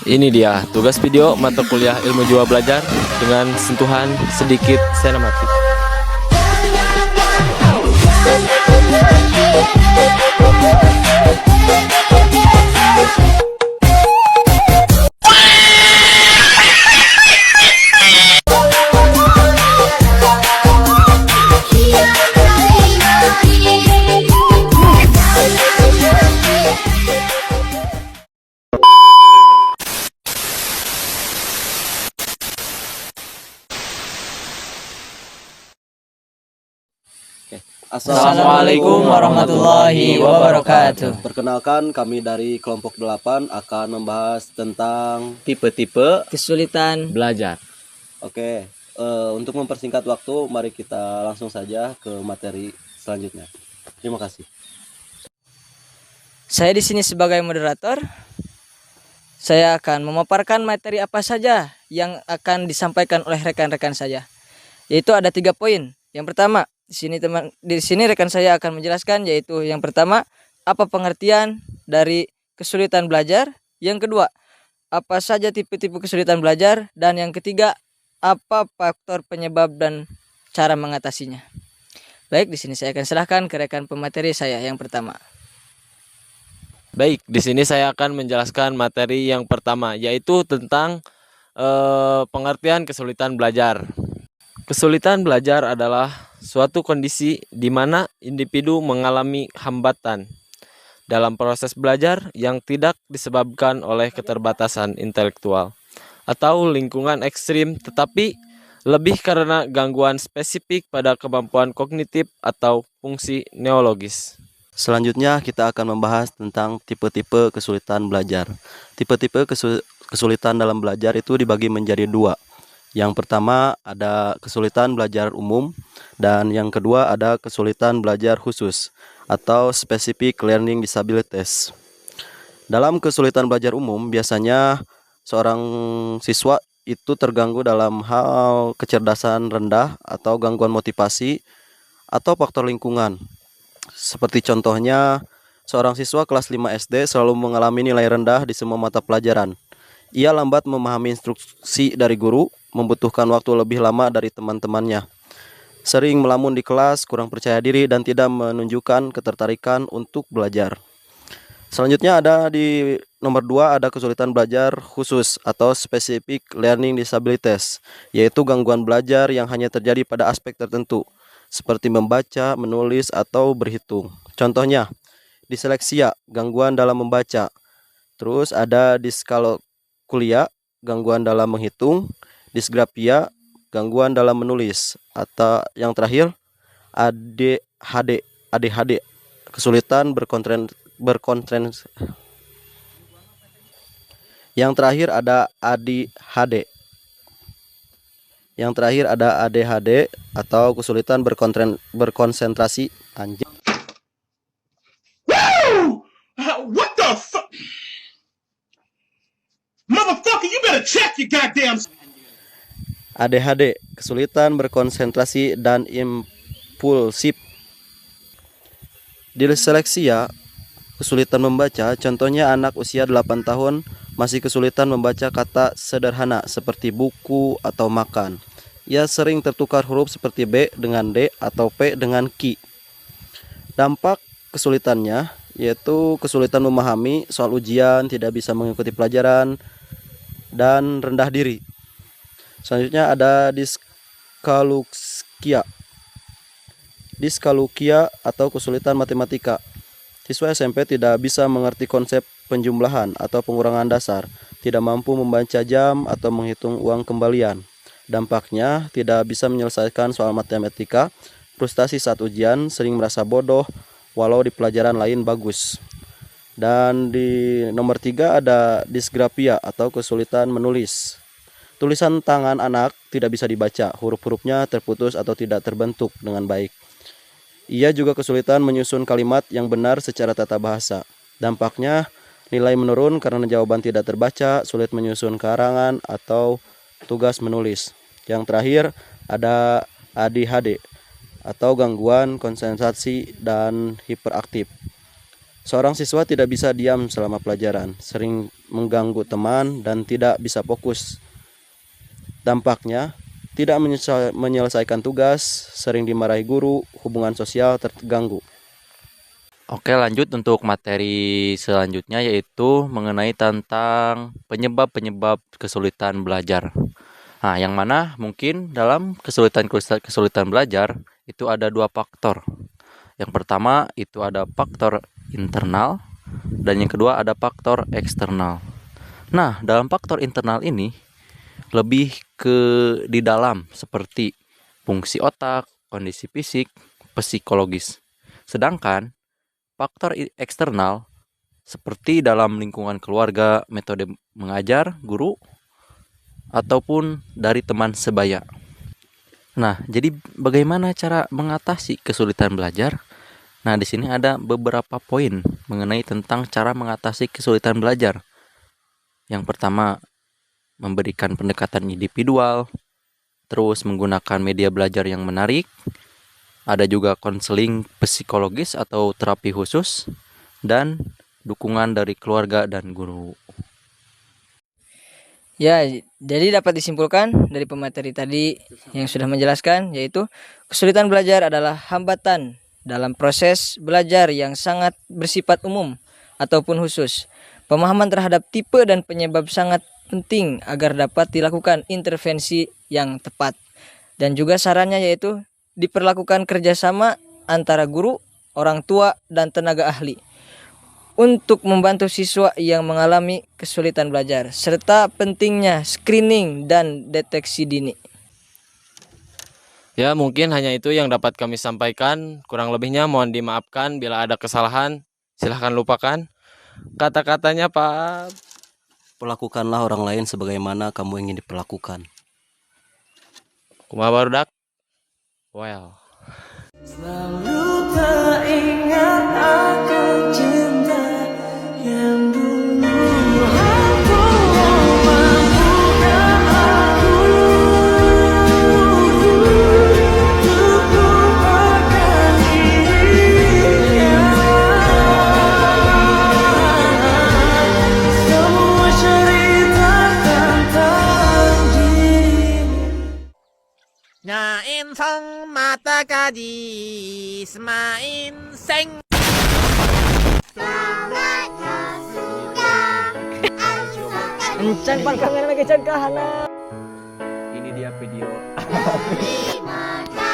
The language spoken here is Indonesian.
Ini dia tugas video mata kuliah ilmu jiwa belajar dengan sentuhan sedikit sinematik. Assalamualaikum warahmatullahi wabarakatuh. Perkenalkan, kami dari kelompok 8 akan membahas tentang tipe-tipe Kesulitan belajar. Oke, untuk mempersingkat waktu, mari kita langsung saja ke materi selanjutnya. Terima kasih. Saya di sini sebagai moderator. Saya akan memaparkan materi apa saja yang akan disampaikan oleh rekan-rekan saya. Yaitu ada 3 poin. Yang pertama, di sini rekan saya akan menjelaskan, yaitu yang pertama, apa pengertian dari kesulitan belajar, yang kedua, apa saja tipe-tipe kesulitan belajar, dan yang ketiga, apa faktor penyebab dan cara mengatasinya. Baik, di sini saya akan serahkan ke rekan pemateri saya yang pertama. Baik, di sini saya akan menjelaskan materi yang pertama, yaitu tentang pengertian kesulitan belajar. Kesulitan belajar adalah suatu kondisi di mana individu mengalami hambatan dalam proses belajar yang tidak disebabkan oleh keterbatasan intelektual atau lingkungan ekstrim, tetapi lebih karena gangguan spesifik pada kemampuan kognitif atau fungsi neurologis. Selanjutnya kita akan membahas tentang tipe-tipe kesulitan belajar. Tipe-tipe kesulitan dalam belajar itu dibagi menjadi 2. Yang pertama ada kesulitan belajar umum, dan yang kedua ada kesulitan belajar khusus atau specific learning disabilities. Dalam kesulitan belajar umum, biasanya seorang siswa itu terganggu dalam hal kecerdasan rendah atau gangguan motivasi atau faktor lingkungan. Seperti contohnya, seorang siswa kelas 5 SD selalu mengalami nilai rendah di semua mata pelajaran. Ia lambat memahami instruksi dari guru, membutuhkan waktu lebih lama dari teman-temannya. Sering melamun di kelas, kurang percaya diri, dan tidak menunjukkan ketertarikan untuk belajar. Selanjutnya ada di nomor 2 ada kesulitan belajar khusus atau specific learning disabilities, yaitu gangguan belajar yang hanya terjadi pada aspek tertentu, seperti membaca, menulis, atau berhitung. Contohnya, disleksia, gangguan dalam membaca. Terus ada diskalkulia, gangguan dalam menghitung. Disgrafia, gangguan dalam menulis. Atau yang terakhir, ADHD, kesulitan berkonsentrasi. Yang terakhir ada ADHD. Yang terakhir ada ADHD atau kesulitan berkonsentrasi. Anjing. What the fuck? Motherfucker, you better check your goddamn. ADHD, kesulitan berkonsentrasi dan impulsif. Disleksia, kesulitan membaca, contohnya anak usia 8 tahun masih kesulitan membaca kata sederhana seperti buku atau makan. Ia sering tertukar huruf seperti B dengan D atau P dengan Q. Dampak kesulitannya yaitu kesulitan memahami soal ujian, tidak bisa mengikuti pelajaran, dan rendah diri. Selanjutnya ada diskalkulia atau kesulitan matematika. Siswa SMP tidak bisa mengerti konsep penjumlahan atau pengurangan dasar, tidak mampu membaca jam atau menghitung uang kembalian. Dampaknya tidak bisa menyelesaikan soal matematika, frustasi saat ujian, sering merasa bodoh walau di pelajaran lain bagus. Dan di nomor 3 ada disgrafia atau kesulitan menulis. Tulisan tangan anak tidak bisa dibaca, huruf-hurufnya terputus atau tidak terbentuk dengan baik. Ia juga kesulitan menyusun kalimat yang benar secara tata bahasa. Dampaknya nilai menurun karena jawaban tidak terbaca, sulit menyusun karangan atau tugas menulis. Yang terakhir ada ADHD atau gangguan konsentrasi dan hiperaktif. Seorang siswa tidak bisa diam selama pelajaran, sering mengganggu teman dan tidak bisa fokus. Dampaknya, tidak menyelesaikan tugas, sering dimarahi guru, hubungan sosial terganggu. Oke, lanjut untuk materi selanjutnya yaitu mengenai tentang penyebab-penyebab kesulitan belajar. Nah, yang mana mungkin dalam kesulitan belajar itu ada dua faktor. Yang pertama itu ada faktor internal dan yang kedua ada faktor eksternal. Nah, dalam faktor internal ini lebih ke di dalam seperti fungsi otak, kondisi fisik, psikologis. Sedangkan faktor eksternal seperti dalam lingkungan keluarga, metode mengajar, guru, ataupun dari teman sebaya. Nah, jadi bagaimana cara mengatasi kesulitan belajar? Nah, di sini ada beberapa poin mengenai tentang cara mengatasi kesulitan belajar. Yang pertama, memberikan pendekatan individual, terus menggunakan media belajar yang menarik, ada juga konseling psikologis atau terapi khusus, dan dukungan dari keluarga dan guru. Ya, jadi dapat disimpulkan dari pemateri tadi yang sudah menjelaskan, yaitu kesulitan belajar adalah hambatan dalam proses belajar yang sangat bersifat umum ataupun khusus. Pemahaman terhadap tipe dan penyebab sangat penting agar dapat dilakukan intervensi yang tepat. Dan juga sarannya yaitu diperlakukan kerjasama antara guru, orang tua, dan tenaga ahli untuk membantu siswa yang mengalami kesulitan belajar, serta pentingnya screening dan deteksi dini. Ya, mungkin hanya itu yang dapat kami sampaikan. Kurang lebihnya mohon dimaafkan bila ada kesalahan. Silahkan lupakan. Kata-katanya Pak. Perlakukanlah orang lain sebagaimana kamu ingin diperlakukan. Kumaha barudak? Well. Selalu teringat akan cinta yang dulu aku mampukan aku untuk lupakan dirinya. Semua cerita tentang dirimu. Nhà em phong mata kaji semain seng. Encan pan kamera lagi can kahana. Ini dia video. Terima kasih.